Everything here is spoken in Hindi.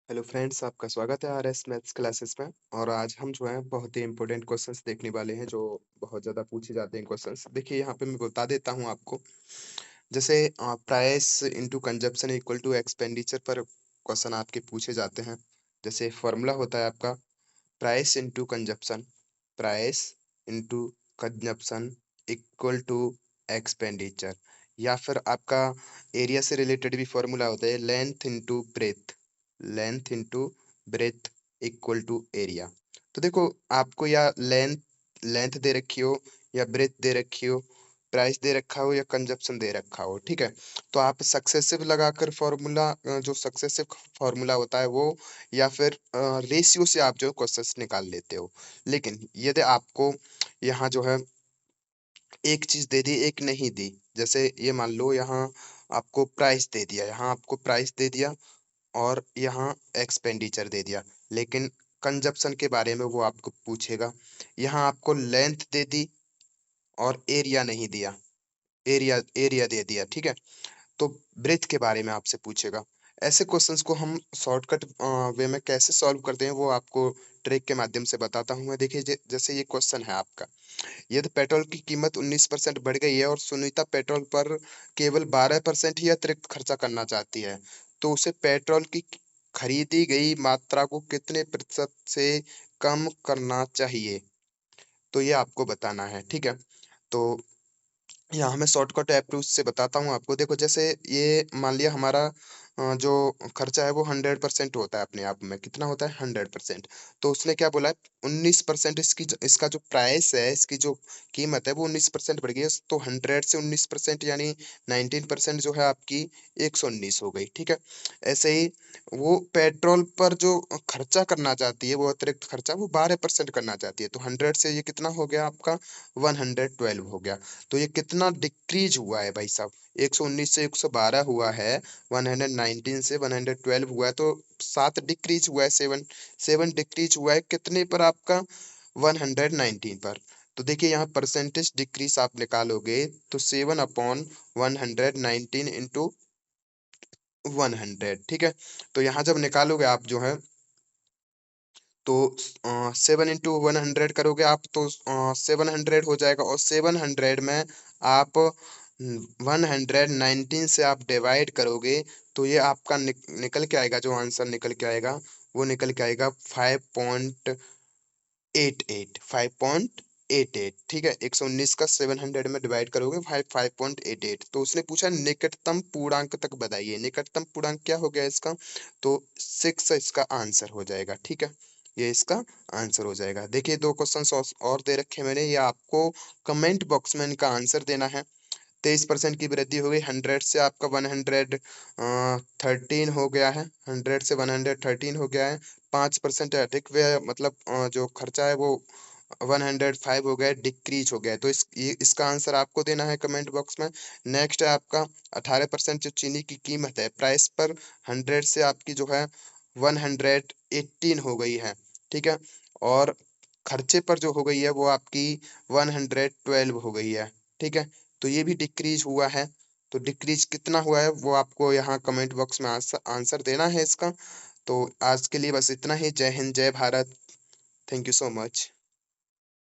हेलो फ्रेंड्स, आपका स्वागत है आरएस मैथ्स क्लासेस में। और आज हम जो है बहुत ही इंपॉर्टेंट क्वेश्चंस देखने वाले हैं जो बहुत ज़्यादा पूछे जाते हैं क्वेश्चंस। देखिए यहाँ पे मैं बता देता हूँ आपको। जैसे price into consumption equal to expenditure पर क्वेश्चन आपके पूछे जाते हैं। जैसे फॉर्मूला होता है आपका price into consumption, price into consumption equal to expenditure. या फिर आपका एरिया से रिलेटेड भी फॉर्मूला होता है length into breadth, length into breadth equal to area. तो देखो आपको या लेंथ लेंथ दे रखी हो या ब्रेथ दे रखी हो, प्राइस दे रखा हो या कंजप्शन दे रखा हो, ठीक है। तो आप सक्सेसिव लगाकर फॉर्मूला, जो सक्सेसिव फॉर्मूला होता है वो, या फिर रेशियो से आप जो क्वेश्चंस निकाल लेते हो। लेकिन यदि आपको यहाँ जो है एक चीज दे दी एक नहीं दी, जैसे ये मान लो यहाँ आपको प्राइस दे दिया, यहाँ आपको प्राइस दे दिया और यहाँ एक्सपेंडिचर दे दिया, लेकिन कंजप्शन के बारे में वो आपको पूछेगा। यहाँ आपको लेंथ दे दी और एरिया नहीं दिया, एरिया एरिया दे दिया, ठीक है। तो ब्रेथ के बारे में आपसे पूछेगा। ऐसे क्वेश्चंस को हम शॉर्टकट वे में कैसे सॉल्व करते हैं वो आपको ट्रिक के माध्यम से बताता हूँ मैं। देखिए जैसे ये क्वेश्चन है आपका, यदि पेट्रोल की कीमत 19% बढ़ गई है और सुनीता पेट्रोल पर केवल 12% ही अतिरिक्त खर्चा करना चाहती है, तो उसे पेट्रोल की खरीदी गई मात्रा को कितने प्रतिशत से कम करना चाहिए। तो ये आपको बताना है, ठीक है। तो यहाँ मैं शॉर्टकट अप्रोच से बताता हूँ आपको। देखो जैसे ये मान लिया हमारा जो खर्चा है वो 100% होता है, अपने आप में कितना होता है 100%। तो उसने क्या बोला है 19% इसका जो प्राइस है, इसकी जो कीमत है वो 19% बढ़ गई है। तो 100 से 19% यानी 19% जो है आपकी 119 हो गई, ठीक है। ऐसे ही वो पेट्रोल पर जो खर्चा करना चाहती है, वो अतिरिक्त खर्चा वो 12% करना चाहती है। तो 100 से ये कितना हो गया आपका 112 हो गया। तो ये कितना डिक्रीज हुआ है भाई साहब, 119 से 112 हुआ है, 119 से 112 हुआ है, तो 7 डिक्रीज हुआ है, 7 डिक्रीज हुआ है कितने पर आपका 119 पर। तो देखिए यहाँ परसेंटेज डिक्रीज आप निकालोगे तो 7/119 इंटू 100, ठीक है। तो यहाँ जब निकालोगे आप जो है तो 7 इंटू 100 करोगे आप तो 700 हो जाएगा, और 700 में आप 119 से आप डिवाइड करोगे तो ये आपका निकल के आएगा, जो आंसर निकल के आएगा वो निकल के आएगा 5.88, 5.88, ठीक है। 119 का 700 में डिवाइड करोगे 5.88। तो उसने पूछा निकटतम पूर्णांक तक बताइए, निकटतम पूर्णांक क्या हो गया इसका, तो 6 इसका आंसर हो जाएगा, ठीक है। ये इसका आंसर हो जाएगा। देखिए 2 क्वेश्चन और दे रखे मैंने, ये आपको कमेंट बॉक्स में इनका आंसर देना है। 23% की वृद्धि हो गई, 100 से आपका 113 हो गया है, 100 से 113 हो गया है। 5% अधिक व्यय मतलब जो खर्चा है वो 105 हो गया, डिक्रीज हो गया है। तो इसका आंसर आपको देना है कमेंट बॉक्स में। नेक्स्ट है आपका 18% जो चीनी की कीमत है, प्राइस पर 100 से आपकी जो है 118 हो गई है, ठीक है। और खर्चे पर जो हो गई है वो आपकी 112 हो गई है, ठीक है। तो ये भी डिक्रीज हुआ है। तो डिक्रीज कितना हुआ है वो आपको यहाँ कमेंट बॉक्स में आंसर आंसर देना है इसका। तो आज के लिए बस इतना ही। जय हिंद, जय Bharat. Thank you so much.